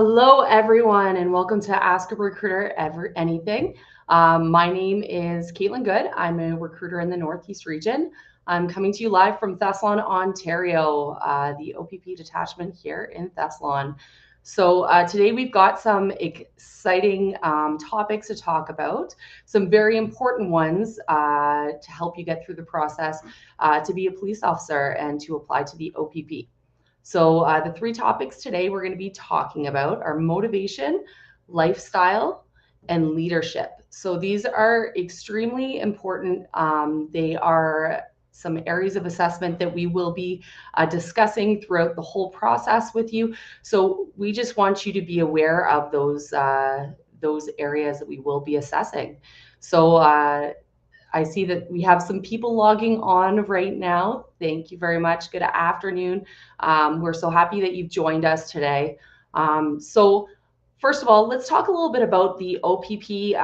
Hello, everyone, and welcome to Ask a Recruiter Ever Anything. My name is Caitlin Good. I'm a recruiter in the Northeast region. I'm coming to you live from Thessalon, Ontario, the OPP detachment here in Thessalon. So today we've got some exciting topics to talk about, some very important ones to help you get through the process to be a police officer and to apply to the OPP. So the three topics today we're going to be talking about are motivation, lifestyle, and leadership. So these are extremely important. They are some areas of assessment that we will be discussing throughout the whole process with you. So we just want you to be aware of those areas that we will be assessing. So I see that we have some people logging on right now. Thank you very much. Good afternoon. We're so happy that you've joined us today. So first of all, let's talk a little bit about the OPP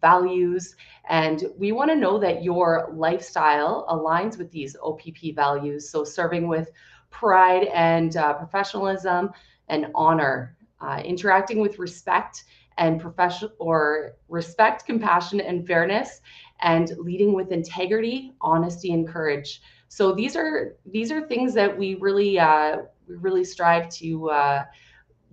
values. And we want to know that your lifestyle aligns with these OPP values. So serving with pride and professionalism and honor, interacting with respect and respect, compassion, and fairness, and leading with integrity, honesty, and courage. So these are things that we really strive to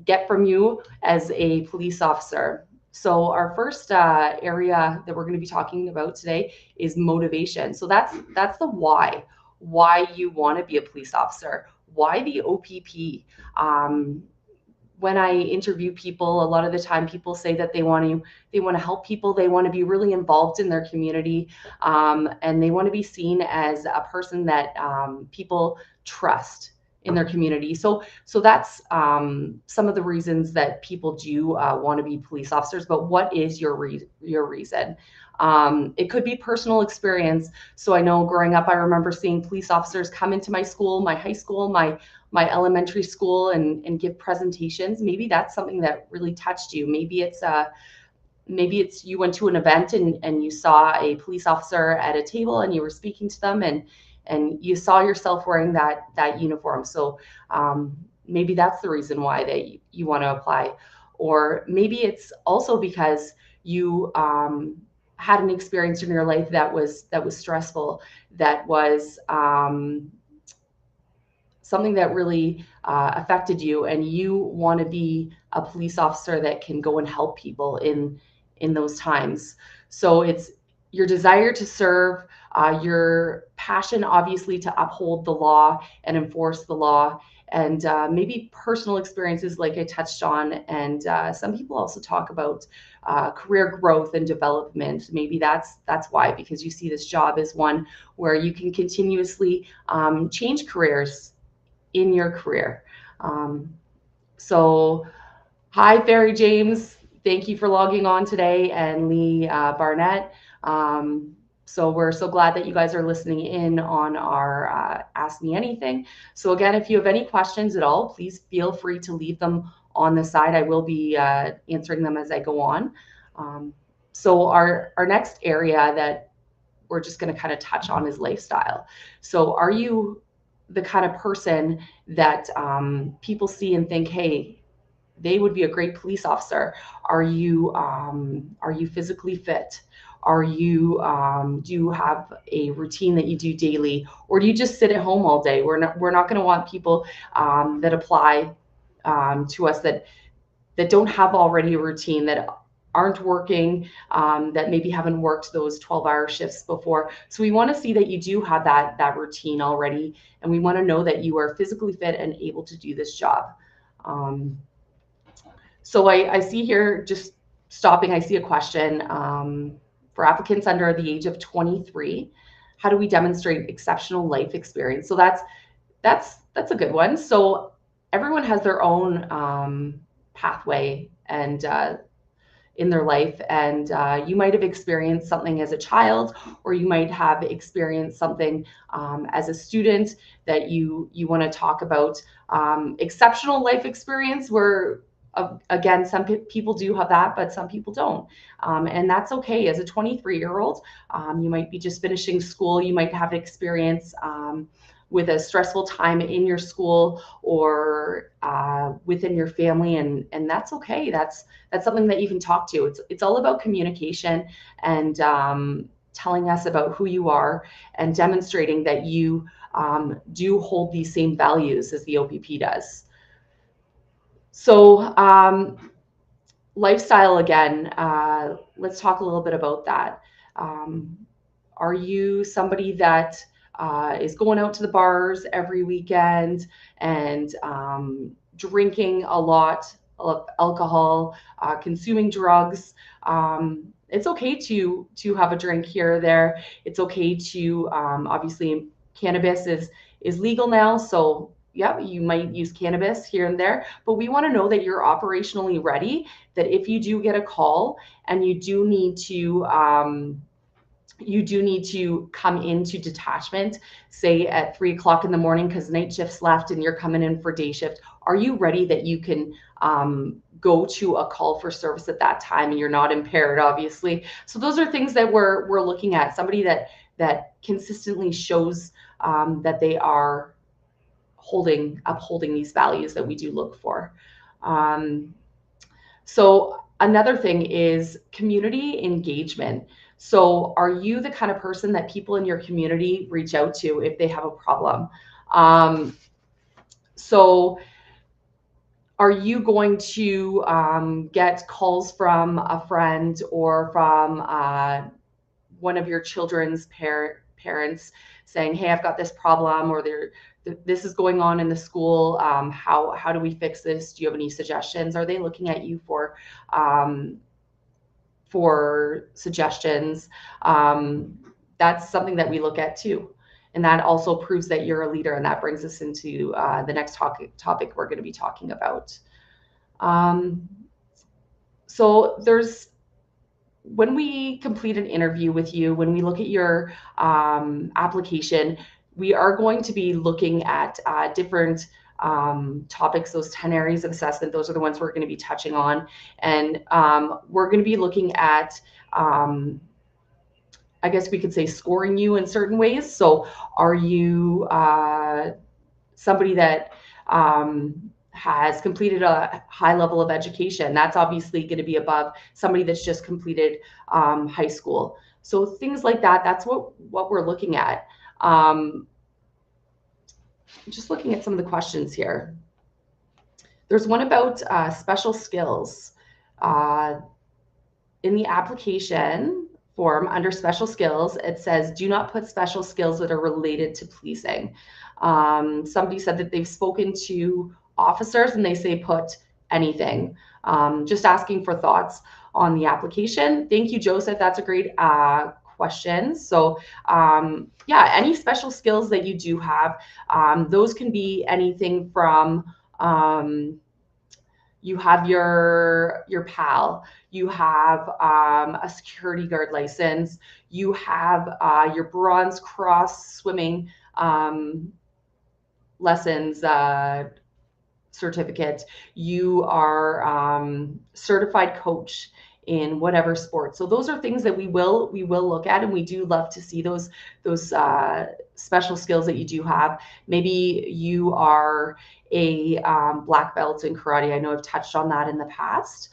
get from you as a police officer. So our first area that we're going to be talking about today is motivation. So that's the why you want to be a police officer, why the OPP. When I interview people, a lot of the time people say that they want to help people, they want to be really involved in their community, and they want to be seen as a person that people trust in their community. So that's some of the reasons that people do want to be police officers. But what is your reason? It could be personal experience. So I know growing up, I remember seeing police officers come into my school, my high school, my elementary school, and give presentations. Maybe that's something that really touched you. Maybe it's you went to an event and you saw a police officer at a table and you were speaking to them, and you saw yourself wearing that uniform. So maybe that's the reason why you want to apply. Or maybe it's also because you had an experience in your life that was stressful, that was something that really affected you, and you want to be a police officer that can go and help people in those times. So it's your desire to serve, your passion, obviously, to uphold the law and enforce the law, and maybe personal experiences like I touched on. And some people also talk about career growth and development. Maybe that's why, because you see this job as one where you can continuously change careers in your career. Um, so, hi, Barry James. Thank you for logging on today, and Lee Barnett. So we're so glad that you guys are listening in on our Ask Me Anything. So again, if you have any questions at all, please feel free to leave them on the side. I will be answering them as I go on. So our next area that we're just going to kind of touch on is lifestyle. So are you the kind of person that people see and think, hey, they would be a great police officer? Are you physically fit? Do you have a routine that you do daily, or do you just sit at home all day? We're not going to want people that apply to us that don't have already a routine, that aren't working, that maybe haven't worked those 12-hour shifts before. So we want to see that you do have that routine already, and we want to know that you are physically fit and able to do this job. So I see here, just stopping, I see a question for applicants under the age of 23. How do we demonstrate exceptional life experience? So that's a good one. So everyone has their own pathway and in their life, and you might have experienced something as a child, or you might have experienced something as a student that you want to talk about. Exceptional life experience, where again, some people do have that, but some people don't, and that's okay. As a 23-year-old, you might be just finishing school, you might have experience with a stressful time in your school or within your family, and that's okay. That's something that you can talk to. It's all about communication and telling us about who you are and demonstrating that you do hold these same values as the OPP does. So lifestyle again, let's talk a little bit about that. Um, are you somebody that is going out to the bars every weekend and drinking a lot of alcohol, consuming drugs? It's okay to have a drink here or there. It's okay to obviously cannabis is legal now, so yeah, you might use cannabis here and there, but we want to know that you're operationally ready. That if you do get a call and you do need to come into detachment, say at 3 o'clock in the morning because night shift's left and you're coming in for day shift, are you ready that you can go to a call for service at that time and you're not impaired, obviously? So those are things that we're looking at. Somebody that consistently shows that they are upholding these values that we do look for. So another thing is community engagement. So are you the kind of person that people in your community reach out to if they have a problem? So are you going to get calls from a friend or from one of your children's parents saying, hey, I've got this problem, or this is going on in the school. How do we fix this? Do you have any suggestions? Are they looking at you for suggestions? That's something that we look at too. And that also proves that you're a leader. And that brings us into the next topic we're going to be talking about. So when we complete an interview with you, when we look at your application, we are going to be looking at different topics, those 10 areas of assessment. Those are the ones we're going to be touching on. And we're going to be looking at, I guess we could say, scoring you in certain ways. So are you somebody that has completed a high level of education? That's obviously going to be above somebody that's just completed high school. So things like that, that's what we're looking at. Just looking at some of the questions here. There's one about special skills. In the application form under special skills, it says, do not put special skills that are related to policing. Somebody said that they've spoken to officers and they say put anything. Just asking for thoughts on the application. Thank you, Joseph. That's a great question. So yeah, any special skills that you do have, those can be anything from you have your PAL, you have a security guard license, you have your Bronze Cross swimming lessons certificate, you are certified coach in whatever sport. So those are things that we will look at, and we do love to see those special skills that you do have. Maybe you are a black belt in karate. I know I've touched on that in the past.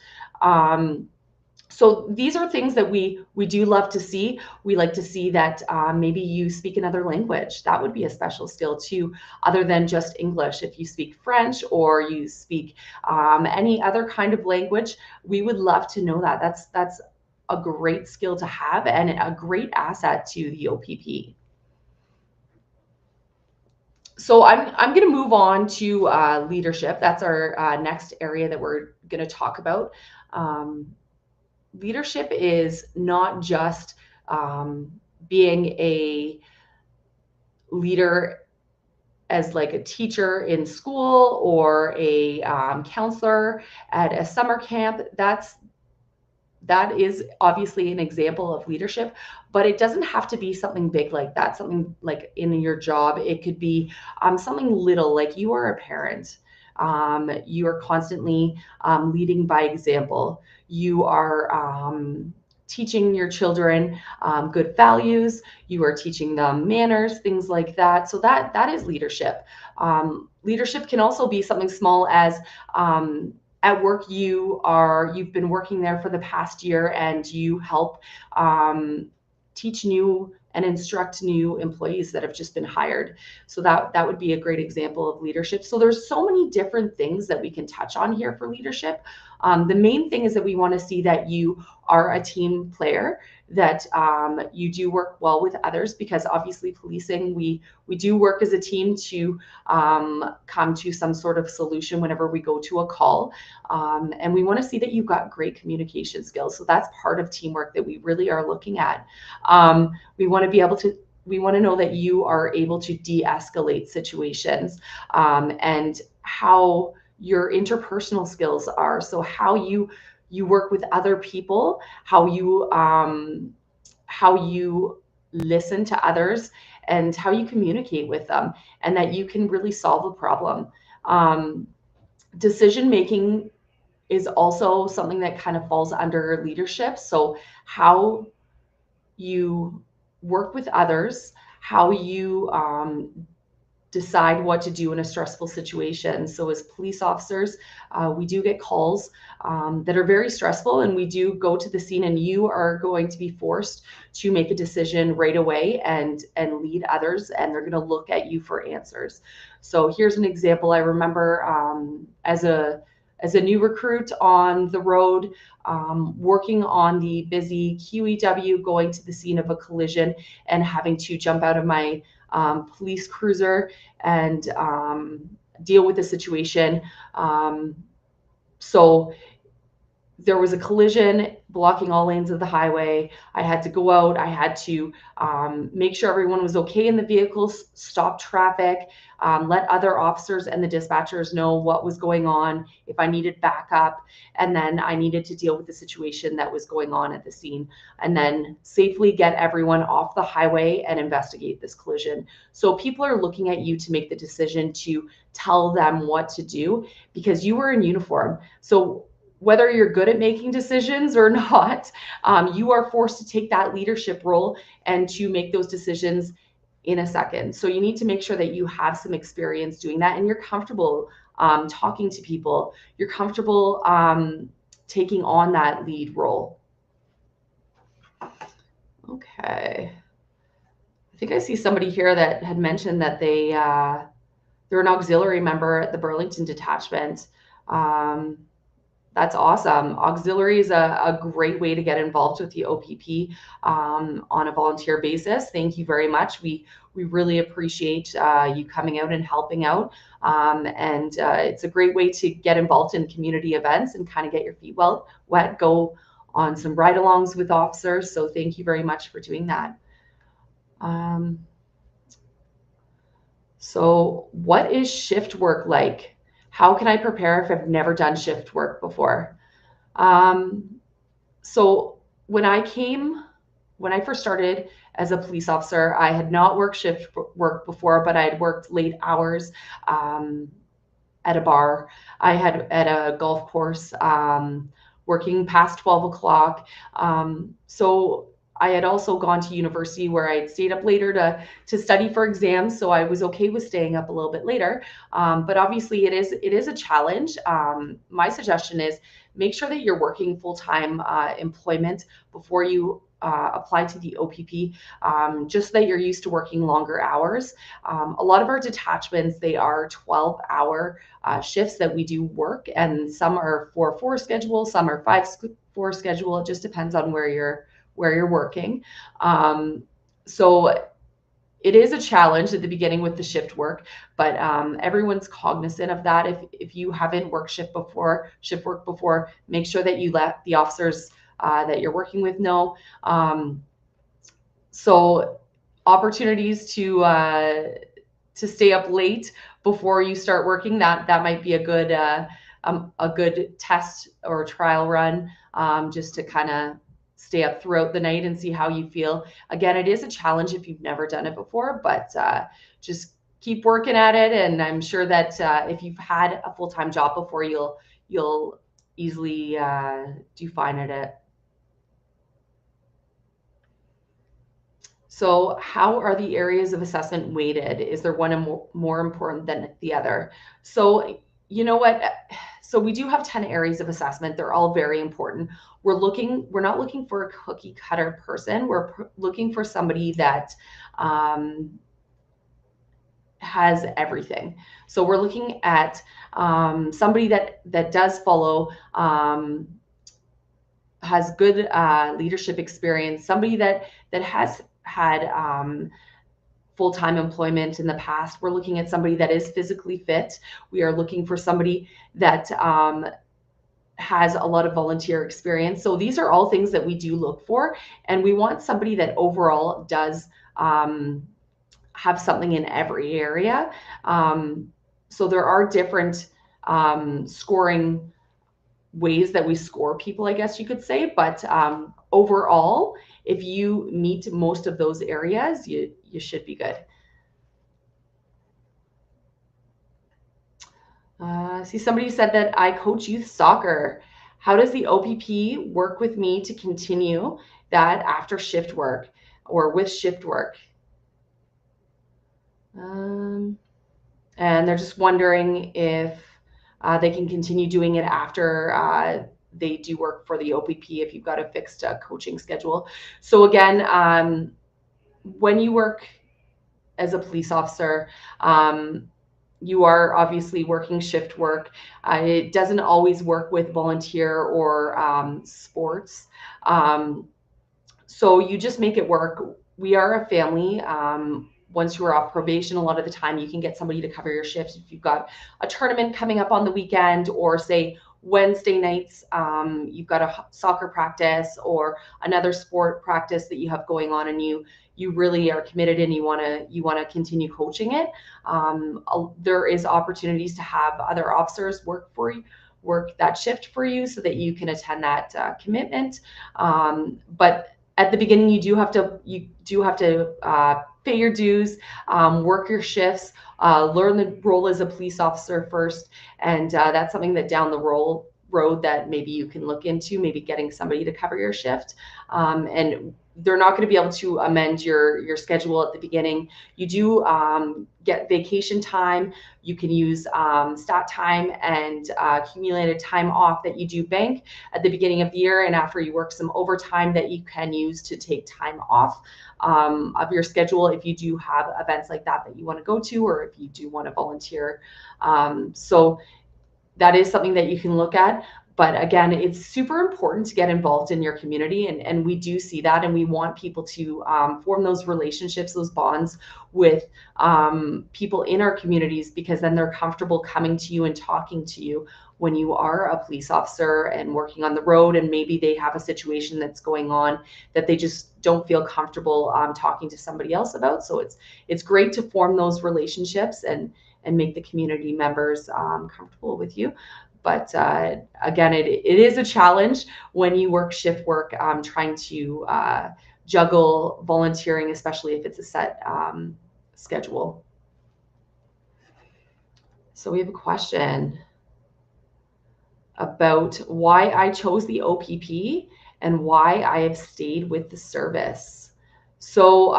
So these are things that we do love to see. We like to see that maybe you speak another language. That would be a special skill too, other than just English. If you speak French or you speak any other kind of language, we would love to know that. That's a great skill to have and a great asset to the OPP. So I'm going to move on to leadership. That's our next area that we're going to talk about. Leadership is not just being a leader as like a teacher in school or a counselor at a summer camp. That is obviously an example of leadership, but it doesn't have to be something big like that, something like in your job. It could be something little, like you are a parent. You are constantly leading by example. You are teaching your children good values, you are teaching them manners, things like that. So that is leadership. Leadership can also be something small as at work you've been working there for the past year and you help teach new and instruct new employees that have just been hired. So that would be a great example of leadership. So there's so many different things that we can touch on here for leadership. The main thing is that we want to see that you are a team player, that you do work well with others, because obviously policing, we do work as a team to come to some sort of solution whenever we go to a call. And we want to see that you've got great communication skills. So that's part of teamwork that we really are looking at. We want to know that you are able to de-escalate situations, and how your interpersonal skills are. So how you work with other people, how you listen to others, and how you communicate with them, and that you can really solve a problem. Decision making is also something that kind of falls under leadership. So how you work with others, how you decide what to do in a stressful situation. So as police officers, we do get calls that are very stressful, and we do go to the scene, and you are going to be forced to make a decision right away and lead others, and they're going to look at you for answers. So here's an example. I remember as a new recruit on the road, working on the busy QEW, going to the scene of a collision and having to jump out of my police cruiser and deal with the situation. So there was a collision blocking all lanes of the highway. I had to go out. I had to make sure everyone was okay in the vehicles, stop traffic, let other officers and the dispatchers know what was going on, if I needed backup, and then I needed to deal with the situation that was going on at the scene, and then safely get everyone off the highway and investigate this collision. So people are looking at you to make the decision to tell them what to do, because you were in uniform. So whether you're good at making decisions or not, you are forced to take that leadership role and to make those decisions in a second. So you need to make sure that you have some experience doing that, and you're comfortable talking to people. You're comfortable taking on that lead role. Okay. I think I see somebody here that had mentioned that they're an auxiliary member at the Burlington detachment. That's awesome. Auxiliary is a great way to get involved with the OPP on a volunteer basis. Thank you very much. We really appreciate you coming out and helping out. And it's a great way to get involved in community events and kind of get your feet wet, go on some ride-alongs with officers. So thank you very much for doing that. So what is shift work like? How can I prepare if I've never done shift work before? So when I first started as a police officer, I had not worked shift work before, but I had worked late hours at a bar. I had at a golf course, working past 12 o'clock. So I had also gone to university where I had stayed up later to study for exams, so I was okay with staying up a little bit later. But obviously, it is a challenge. My suggestion is make sure that you're working full-time employment before you apply to the OPP, just so that you're used to working longer hours. A lot of our detachments, they are 12-hour shifts that we do work, and some are 4-4 schedule, some are 5-4 schedule. It just depends on where you're working. So it is a challenge at the beginning with the shift work, but everyone's cognizant of that. If you haven't worked shift work before, make sure that you let the officers that you're working with know. So opportunities to stay up late before you start working, that might be a good test or trial run, just to kind of stay up throughout the night and see how you feel. Again, it is a challenge if you've never done it before, but just keep working at it. And I'm sure that if you've had a full-time job before, you'll easily do fine at it. So how are the areas of assessment weighted? Is there one more important than the other? So you know what? So we do have 10 areas of assessment. They're all very important. We're not looking for a cookie cutter person. We're looking for somebody that has everything. So we're looking at somebody that does follow, has good leadership experience, somebody that has had full-time employment in the past. We're looking at somebody that is physically fit. We are looking for somebody that has a lot of volunteer experience. So these are all things that we do look for, and we want somebody that overall does have something in every area. So there are different scoring ways that we score people, I guess you could say. But overall, if you meet most of those areas, you should be good. See, somebody said that I coach youth soccer. How does the OPP work with me to continue that after shift work or with shift work? And they're just wondering if they can continue doing it after they do work for the OPP if you've got a fixed coaching schedule. So again, when you work as a police officer, you are obviously working shift work. It doesn't always work with volunteer or sports. So you just make it work. We are a family. Once you are off probation, a lot of the time you can get somebody to cover your shifts. If you've got a tournament coming up on the weekend, or say Wednesday nights, you've got a soccer practice or another sport practice that you have going on, and you really are committed and you want to continue coaching it. There is opportunities to have other officers work that shift for you so that you can attend that commitment. But at the beginning, you do have to pay your dues, work your shifts, learn the role as a police officer first, and that's something that down the road that maybe you can look into, maybe getting somebody to cover your shift. And they're not going to be able to amend your schedule at the beginning. You do get vacation time. You can use stat time and accumulated time off that you do bank at the beginning of the year, and after you work some overtime that you can use to take time off of your schedule if you do have events like that you want to go to, or if you do want to volunteer. So that is something that you can look at. But again, it's super important to get involved in your community, and we do see that, and we want people to form those relationships, those bonds with people in our communities, because then they're comfortable coming to you and talking to you when you are a police officer and working on the road, and maybe they have a situation that's going on that they just don't feel comfortable talking to somebody else about. So it's great to form those relationships and make the community members comfortable with you. But again, it is a challenge when you work shift work, trying to juggle volunteering, especially if it's a set schedule. So we have a question about why I chose the OPP and why I have stayed with the service. So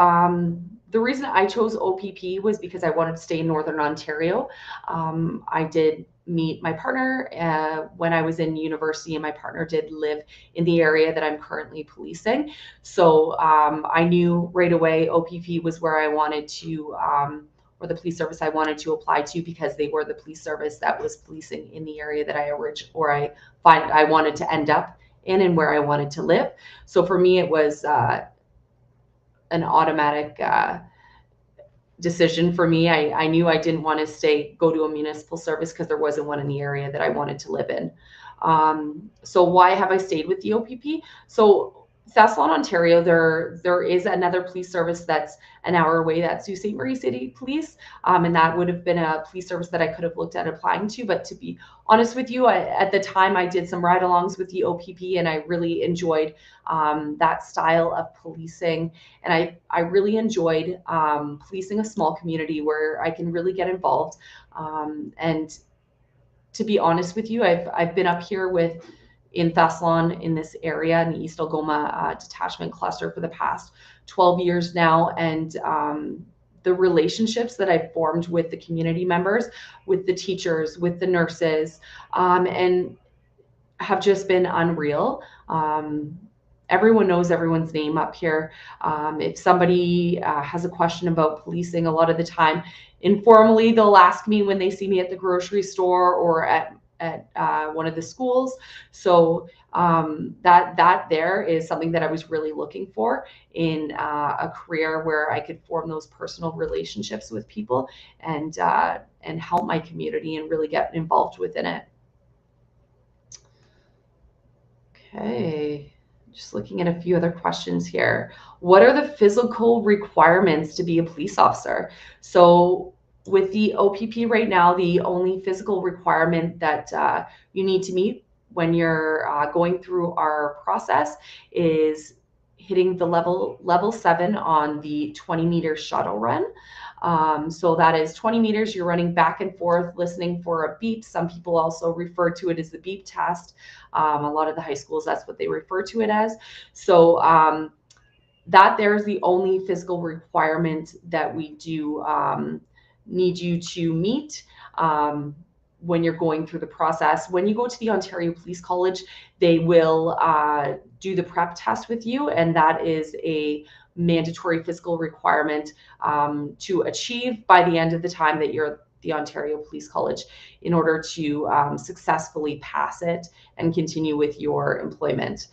the reason I chose OPP was because I wanted to stay in Northern Ontario. I did meet my partner when I was in university, and my partner did live in the area that I'm currently policing. So I knew right away OPP was where I wanted to, or the police service I wanted to apply to, because they were the police service that was policing in the area that I wanted to end up in and where I wanted to live. So for me, it was an automatic decision for me. I knew I didn't want to go to a municipal service because there wasn't one in the area that I wanted to live in. So why have I stayed with the OPP? So Sault Ste. Ontario, there is another police service that's an hour away. That's Sault Ste. Marie City Police, and that would have been a police service that I could have looked at applying to. But to be honest with you, at the time I did some ride-alongs with the OPP, and I really enjoyed that style of policing, and I really enjoyed policing a small community where I can really get involved. And to be honest with you, I've been up here in Thessalon, in this area, in the East Algoma detachment cluster for the past 12 years now. And the relationships that I've formed with the community members, with the teachers, with the nurses, and have just been unreal. Everyone knows everyone's name up here. If somebody has a question about policing, a lot of the time, informally, they'll ask me when they see me at the grocery store or at one of the schools. So that there is something that I was really looking for in a career where I could form those personal relationships with people and help my community and really get involved within it. Okay, just looking at a few other questions here. What are the physical requirements to be a police officer? So with the OPP right now, the only physical requirement that you need to meet when you're going through our process is hitting the level 7 on the 20-meter shuttle run. So that is 20 meters, you're running back and forth, listening for a beep. Some people also refer to it as the beep test. A lot of the high schools, that's what they refer to it as. So that there's the only physical requirement that we do need you to meet when you're going through the process. When you go to the Ontario Police College, they will do the prep test with you, and that is a mandatory physical requirement to achieve by the end of the time that you're at the Ontario Police College in order to successfully pass it and continue with your employment.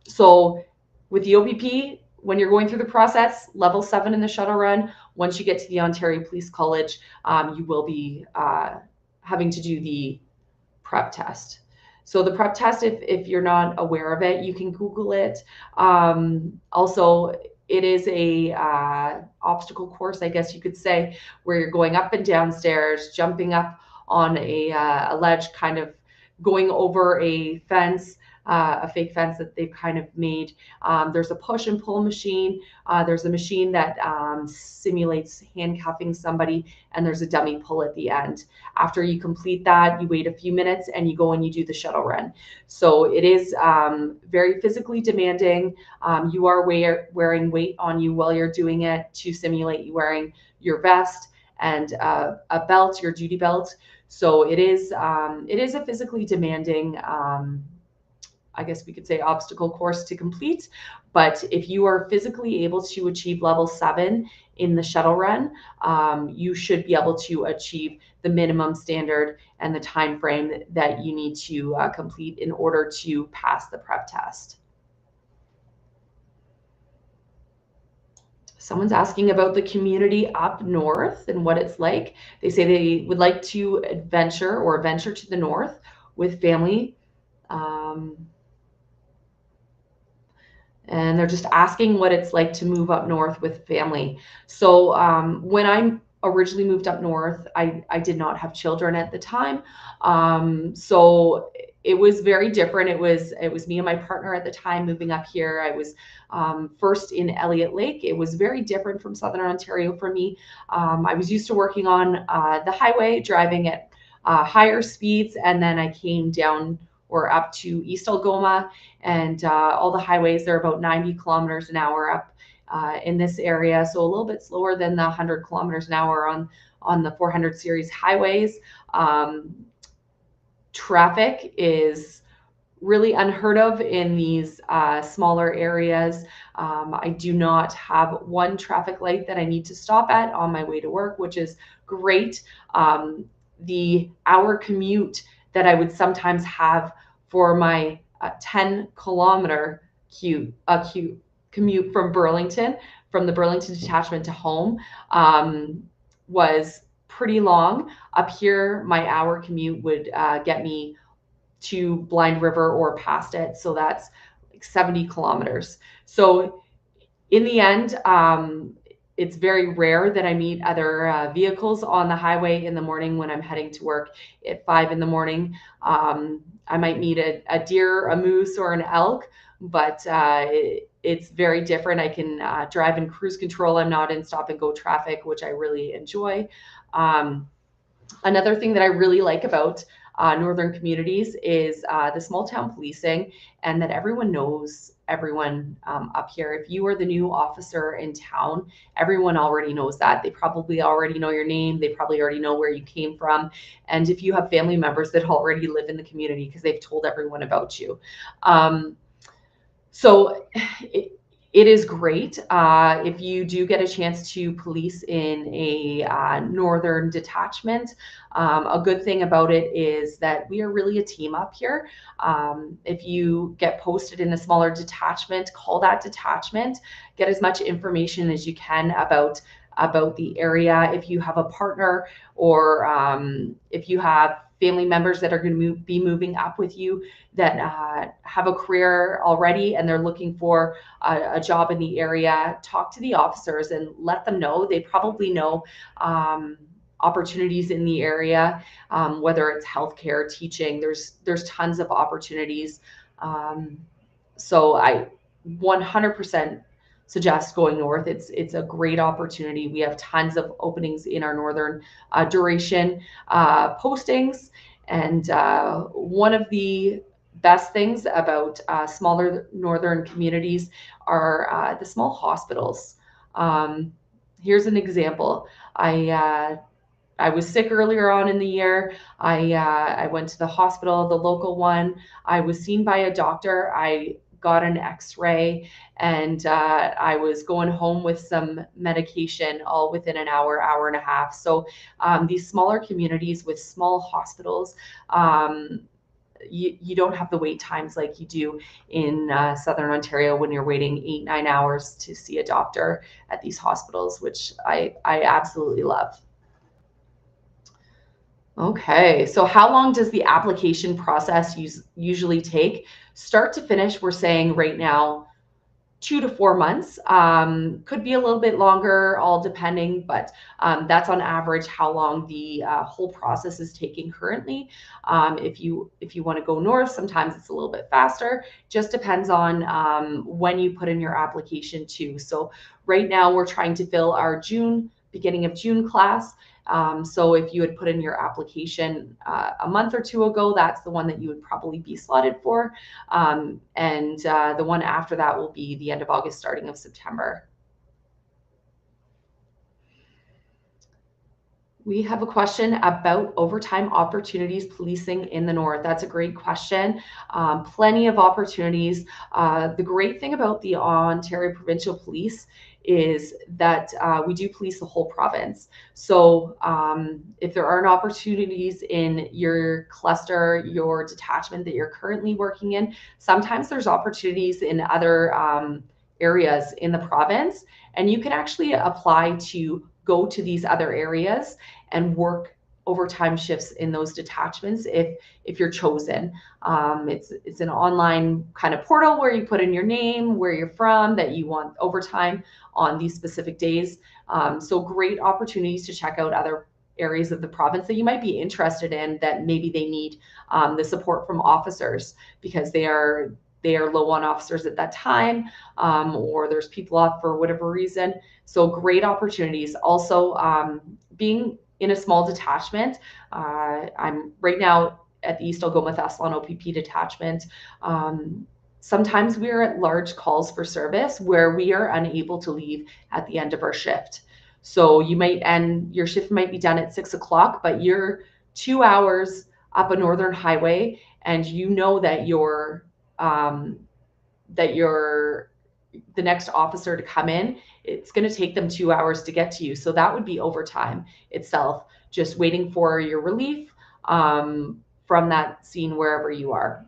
So with the OPP, when you're going through the process, level 7 in the shuttle run, once you get to the Ontario Police College, you will be having to do the prep test. So the prep test, if you're not aware of it, you can Google it. Also, it is a obstacle course, I guess you could say, where you're going up and down stairs, jumping up on a ledge, kind of going over a fence, a fake fence that they've kind of made. There's a push and pull machine. There's a machine that simulates handcuffing somebody, and there's a dummy pull at the end. After you complete that, you wait a few minutes and you go and you do the shuttle run. So it is very physically demanding. You are wearing weight on you while you're doing it to simulate you wearing your vest and a belt, your duty belt. So it is a physically demanding I guess we could say obstacle course to complete. But if you are physically able to achieve level 7 in the shuttle run, you should be able to achieve the minimum standard and the time frame that you need to complete in order to pass the prep test. Someone's asking about the community up north and what it's like. They say they would like to venture to the north with family. And they're just asking what it's like to move up north with family. So when I originally moved up north, I did not have children at the time. So it was very different. It was me and my partner at the time moving up here. I was first in Elliott Lake. It was very different from Southern Ontario for me. I was used to working on the highway, driving at higher speeds, and then I came down or up to East Algoma, and all the highways, they're about 90 kilometers an hour up in this area. So a little bit slower than the 100 kilometers an hour on the 400 series highways. Traffic is really unheard of in these smaller areas. I do not have one traffic light that I need to stop at on my way to work, which is great. The hour commute that I would sometimes have for my 10-kilometer commute from Burlington, from the Burlington detachment to home, was pretty long. Up here, my hour commute would get me to Blind River or past it. So that's like 70 kilometers. So in the end, it's very rare that I meet other vehicles on the highway in the morning when I'm heading to work at 5 in the morning. I might meet a deer, a moose, or an elk, but it's very different. I can drive in cruise control. I'm not in stop and go traffic, which I really enjoy. Another thing that I really like about northern communities is the small town policing, and that everyone knows everyone up here. If you are the new officer in town, everyone already knows that. They probably already know your name. They probably already know where you came from. And if you have family members that already live in the community, because they've told everyone about you. So it is great if you do get a chance to police in a northern detachment. A good thing about it is that we are really a team up here. If you get posted in a smaller detachment, call that detachment, get as much information as you can about the area. If you have a partner, or if you have family members that are going to be moving up with you that have a career already and they're looking for a job in the area, talk to the officers and let them know. They probably know opportunities in the area, whether it's healthcare, teaching. There's tons of opportunities. So I 100% suggest going north. It's a great opportunity. We have tons of openings in our northern duration postings, and one of the best things about smaller northern communities are the small hospitals. Here's an example. I was sick earlier on in the year. I went to the hospital, the local one. I was seen by a doctor. I got an x-ray, and I was going home with some medication all within an hour, hour and a half. So these smaller communities with small hospitals, you don't have the wait times like you do in Southern Ontario when you're waiting 8-9 hours to see a doctor at these hospitals, which I absolutely love. Okay, so how long does the application process usually take? Start to finish, we're saying right now 2 to 4 months. Could be a little bit longer, all depending, but that's on average how long the whole process is taking currently. If you want to go north, sometimes it's a little bit faster. Just depends on when you put in your application too. So right now we're trying to fill our beginning of June class. So if you had put in your application a month or two ago, that's the one that you would probably be slotted for. And the one after that will be the end of August, starting of September. We have a question about overtime opportunities policing in the north. That's a great question. Plenty of opportunities. The great thing about the Ontario Provincial Police is that we do police the whole province. So if there aren't opportunities in your cluster, your detachment that you're currently working in, sometimes there's opportunities in other areas in the province, and you can actually apply to go to these other areas and work overtime shifts in those detachments if you're chosen. It's an online kind of portal where you put in your name, where you're from, that you want overtime on these specific days. So great opportunities to check out other areas of the province that you might be interested in, that maybe they need the support from officers because they are low on officers at that time, or there's people off for whatever reason. So great opportunities. Also, being in a small detachment, I'm right now at the East Algoma Thessalon OPP detachment. Sometimes we are at large calls for service where we are unable to leave at the end of our shift. So your shift might be done at 6 o'clock, but you're 2 hours up a northern highway, and you know that you're the next officer to come in, it's going to take them 2 hours to get to you. So that would be overtime itself, just waiting for your relief from that scene wherever you are.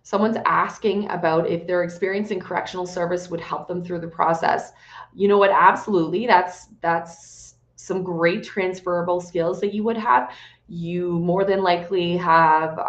Someone's asking about if their experience in correctional service would help them through the process. You know what? Absolutely. That's some great transferable skills that you would have. You more than likely have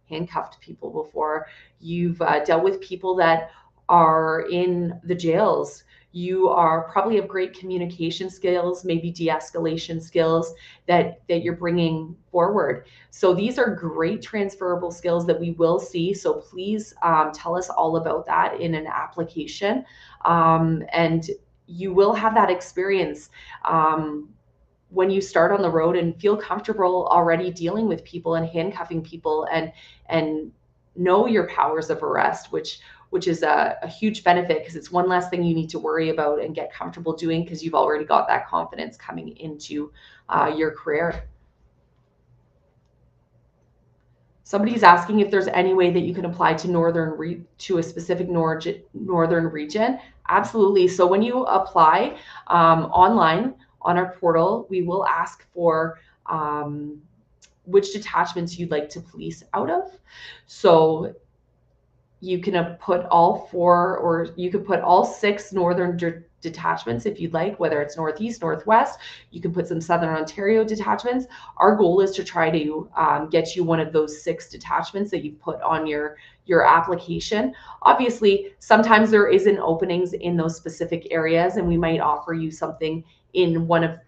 handcuffed people before. You've dealt with people that are in the jails. You are probably have great communication skills, maybe de-escalation skills that you're bringing forward. So these are great transferable skills that we will see. So please tell us all about that in an application, and you will have that experience. when you start on the road and feel comfortable already dealing with people and handcuffing people and know your powers of arrest, which is a huge benefit because it's one less thing you need to worry about and get comfortable doing because you've already got that confidence coming into your career. Somebody's asking if there's any way that you can apply to to a specific northern region. Absolutely. So when you apply online on our portal, we will ask for which detachments you'd like to police out of. So you can put all four, or you could put all six northern detachments if you'd like, whether it's northeast, northwest. You can put some southern Ontario detachments. Our goal is to try to get you one of those six detachments that you've put on your application. Obviously, sometimes there isn't openings in those specific areas, and we might offer you something in one of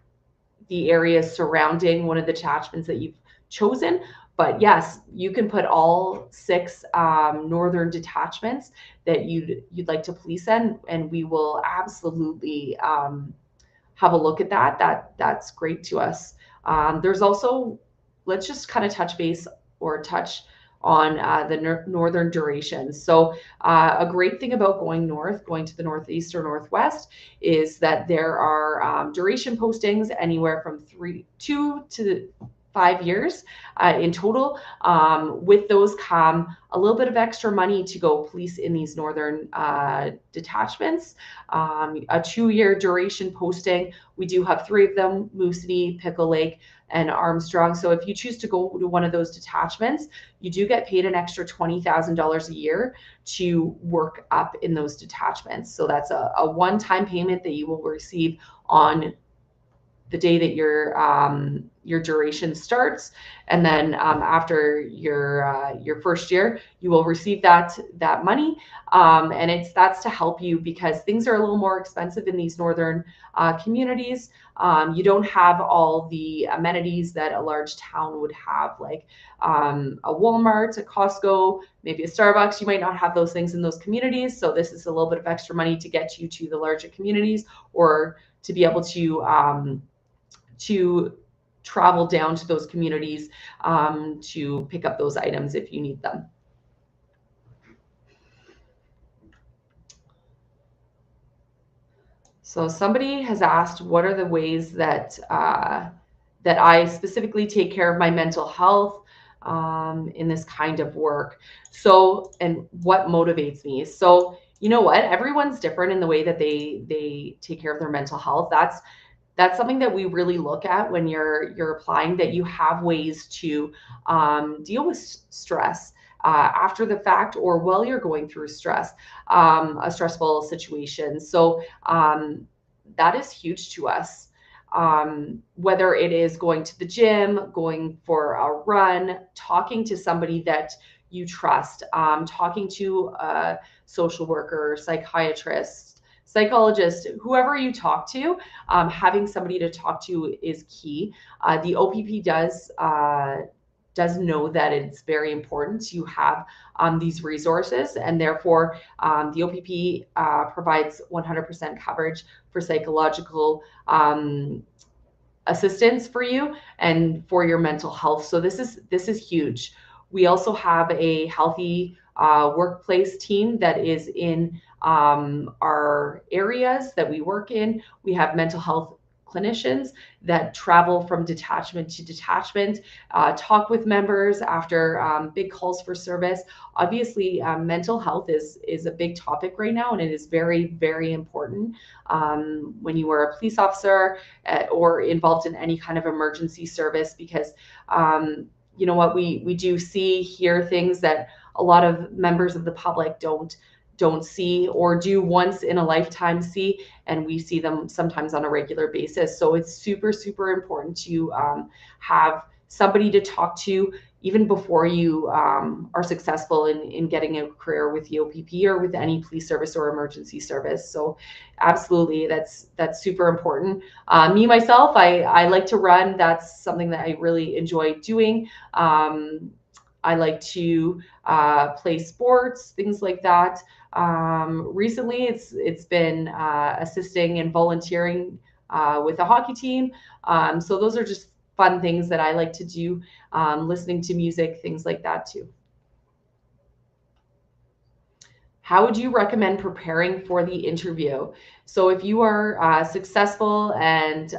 the areas surrounding one of the detachments that you've chosen. But yes, you can put all six northern detachments that you'd like to police in, and we will absolutely have a look at that. That's great to us. There's also, let's just kind of touch base or touch on the northern durations. So a great thing about going to the northeast or northwest, is that there are duration postings anywhere from 2 to 5 years in total. With those come a little bit of extra money to go police in these northern detachments. A 2-year duration posting. We do have 3 of them: Moosonee, Pickle Lake, and Armstrong. So if you choose to go to one of those detachments, you do get paid an extra $20,000 a year to work up in those detachments. So that's a one-time payment that you will receive on the day that your duration starts, and then after your first year, you will receive that money, and that's to help you because things are a little more expensive in these northern communities. You don't have all the amenities that a large town would have, like a Walmart, a Costco, maybe a Starbucks. You might not have those things in those communities, so this is a little bit of extra money to get you to the larger communities, or to be able to travel down to those communities to pick up those items if you need them. So somebody has asked, what are the ways that that I specifically take care of my mental health in this kind of work? So, and what motivates me? So, you know what? Everyone's different in the way that they take care of their mental health. That's something that we really look at when you're applying, that you have ways to deal with stress after the fact, or while you're going through stress, a stressful situation. So that is huge to us. Whether it is going to the gym, going for a run, talking to somebody that you trust, talking to a social worker, psychiatrist, psychologist, whoever you talk to, having somebody to talk to is key. The OPP does know that it's very important to have these resources, and therefore the OPP provides 100% coverage for psychological assistance for you and for your mental health. So this is huge. We also have a healthy workplace team that is in our areas that we work in. We have mental health clinicians that travel from detachment to detachment, talk with members after big calls for service. Obviously, mental health is a big topic right now, and it is very, very important when you are a police officer or involved in any kind of emergency service, because you know what, we do hear things that a lot of members of the public don't see, or do once in a lifetime see, and we see them sometimes on a regular basis. So it's super, super important to have somebody to talk to even before you are successful in getting a career with the OPP or with any police service or emergency service. So absolutely, that's super important. Me, myself, I like to run. That's something that I really enjoy doing. I like to play sports, things like that. Recently, it's been assisting and volunteering with a hockey team. So those are just fun things that I like to do, listening to music, things like that too. How would you recommend preparing for the interview? So if you are successful and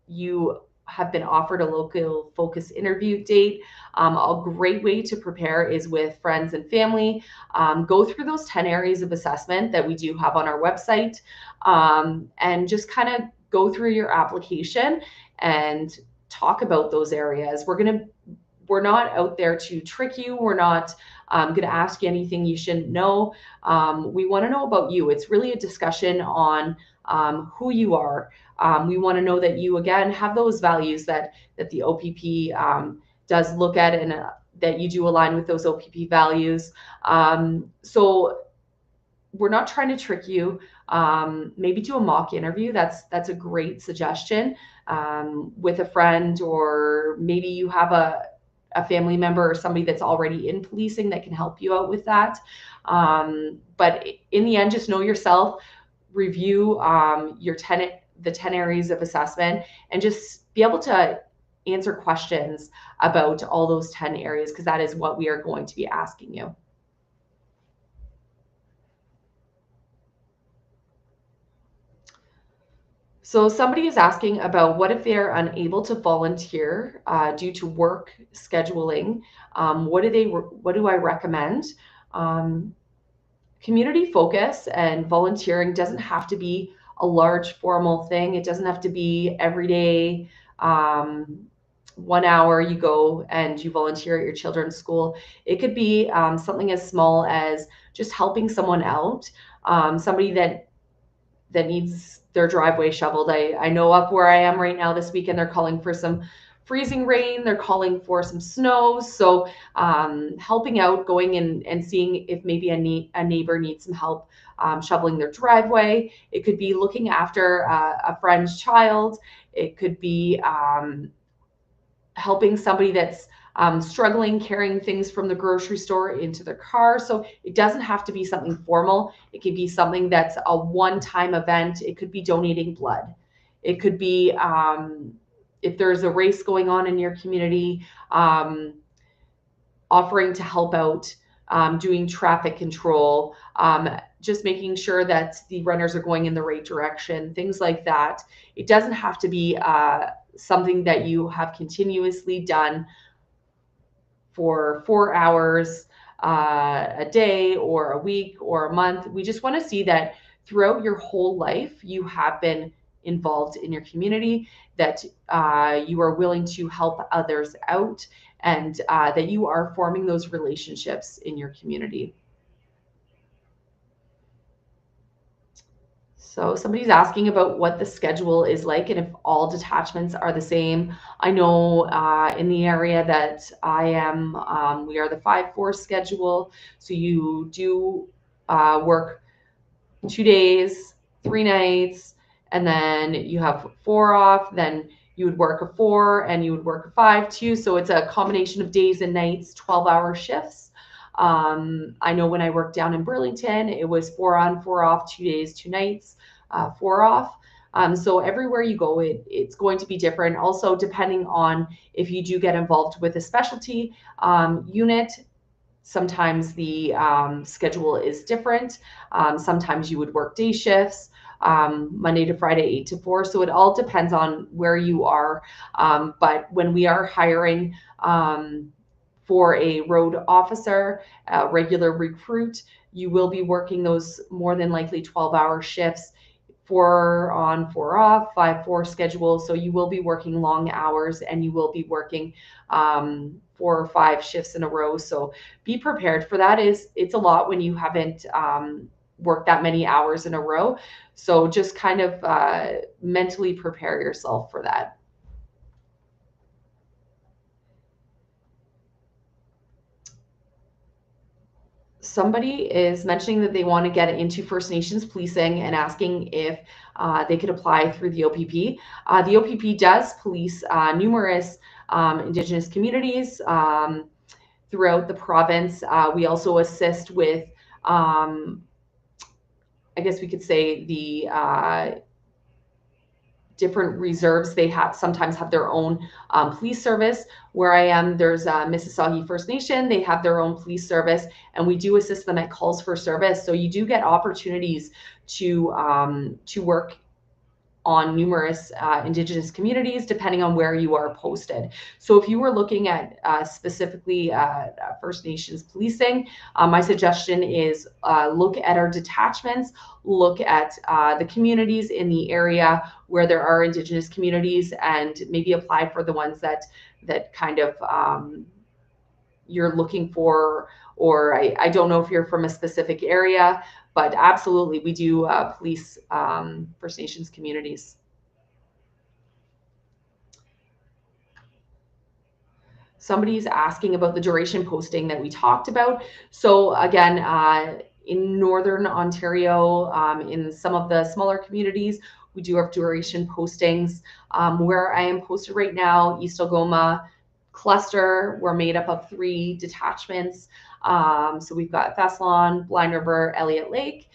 you have been offered a local focus interview date, a great way to prepare is with friends and family. Go through those 10 areas of assessment that we do have on our website, and just kind of go through your application and talk about those areas. We're not out there to trick you. We're not going to ask you anything you shouldn't know. We want to know about you. It's really a discussion on who you are. We want to know that you, again, have those values that the OPP does look at, and that you do align with those OPP values. So we're not trying to trick you. Maybe do a mock interview. That's a great suggestion, with a friend, or maybe you have a family member or somebody that's already in policing that can help you out with that. But in the end, just know yourself, review the 10 areas of assessment, and just be able to answer questions about all those 10 areas, because that is what we are going to be asking you. So somebody is asking about, what if they're unable to volunteer due to work scheduling? What do I recommend? Community focus and volunteering doesn't have to be a large formal thing. It doesn't have to be every day. 1 hour you go and you volunteer at your children's school. It could be something as small as just helping someone out, somebody that needs their driveway shoveled. I know up where I am right now this weekend, they're calling for some freezing rain. They're calling for some snow. So helping out, going in and seeing if maybe a neighbor needs some help shoveling their driveway. It could be looking after a friend's child. It could be helping somebody that's struggling carrying things from the grocery store into their car. So it doesn't have to be something formal. It could be something that's a one-time event. It could be donating blood. It could be, if there's a race going on in your community, offering to help out, doing traffic control, just making sure that the runners are going in the right direction, things like that. It doesn't have to be something that you have continuously done for 4 hours a day or a week or a month. We just want to see that throughout your whole life, you have been involved in your community, that you are willing to help others out, and that you are forming those relationships in your community. So somebody's asking about what the schedule is like and if all detachments are the same. I know in the area that I am, we are the 5-4 schedule. So you do work 2 days, 3 nights, and then you have 4 off. Then you would work a 4 and you would work a 5 too. So it's a combination of days and nights, 12-hour shifts. I know when I worked down in Burlington, it was 4 on, 4 off, 2 days, 2 nights, 4 off. So everywhere you go, it's going to be different. Also, depending on if you do get involved with a specialty unit, sometimes the schedule is different. Sometimes you would work day shifts, Monday to Friday, 8 to 4. So it all depends on where you are. But when we are hiring for a road officer, a regular recruit, you will be working those more than likely 12-hour shifts, 4 on, 4 off, 5-4 schedule. So you will be working long hours, and you will be working 4 or 5 shifts in a row. So be prepared for that. It's a lot when you haven't worked that many hours in a row. So just kind of mentally prepare yourself for that. Somebody is mentioning that they want to get into First Nations policing and asking if they could apply through the OPP. The OPP does police numerous Indigenous communities throughout the province. We also assist with, I guess we could say, the different reserves, they sometimes have their own police service. Where I am, there's Mississauga First Nation. They have their own police service, and we do assist them at calls for service. So you do get opportunities to work on numerous Indigenous communities, depending on where you are posted. So if you were looking at specifically First Nations policing, my suggestion is look at our detachments, look at the communities in the area where there are Indigenous communities, and maybe apply for the ones that kind of you're looking for, or I don't know if you're from a specific area, but absolutely, we do police First Nations communities. Somebody's asking about the duration posting that we talked about. So again, in Northern Ontario, in some of the smaller communities, we do have duration postings. Where I am posted right now, East Algoma cluster, we're made up of 3 detachments. So we've got Thessalon, Blind River, Elliott Lake.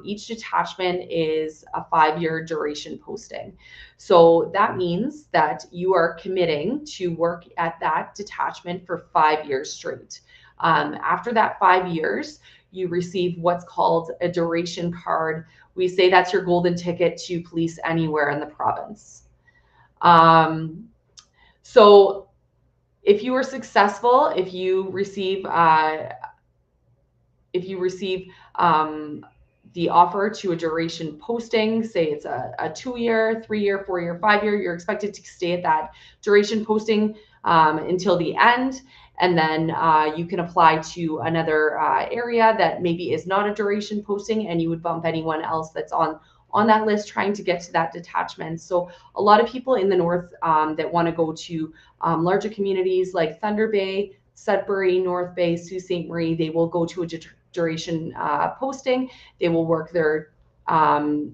Each detachment is a 5-year duration posting. So that means that you are committing to work at that detachment for 5 years straight. After that 5 years, you receive what's called a duration card. We say that's your golden ticket to police anywhere in the province. So if you are successful, if you receive the offer to a duration posting, say it's a 2-year, 3-year, 4-year, 5-year, you're expected to stay at that duration posting until the end. And then you can apply to another area that maybe is not a duration posting, and you would bump anyone else that's on that list trying to get to that detachment. So a lot of people in the north that want to go to larger communities like Thunder Bay, Sudbury, North Bay, Sault Ste. Marie, they will go to a duration posting. They will work their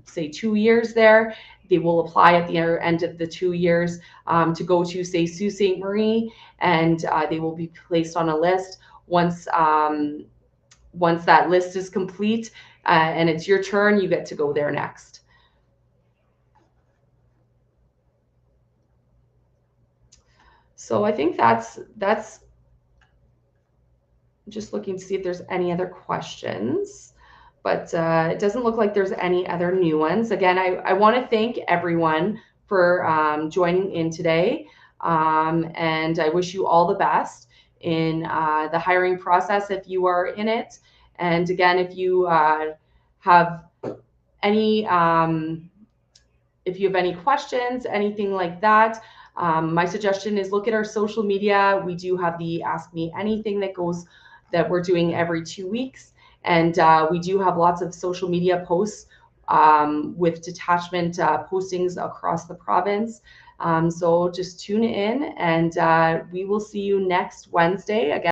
say 2 years there. They will apply at the end of the 2 years to go to, say, Sault Ste. Marie, and they will be placed on a list. Once that list is complete and it's your turn, you get to go there next. So I think that's just looking to see if there's any other questions, but it doesn't look like there's any other new ones. Again, I want to thank everyone for joining in today, and I wish you all the best in the hiring process if you are in it. And again, if you have any questions, anything like that, my suggestion is look at our social media. We do have the Ask Me Anything that we're doing every 2 weeks. And we do have lots of social media posts with detachment postings across the province. So just tune in, and we will see you next Wednesday. Again,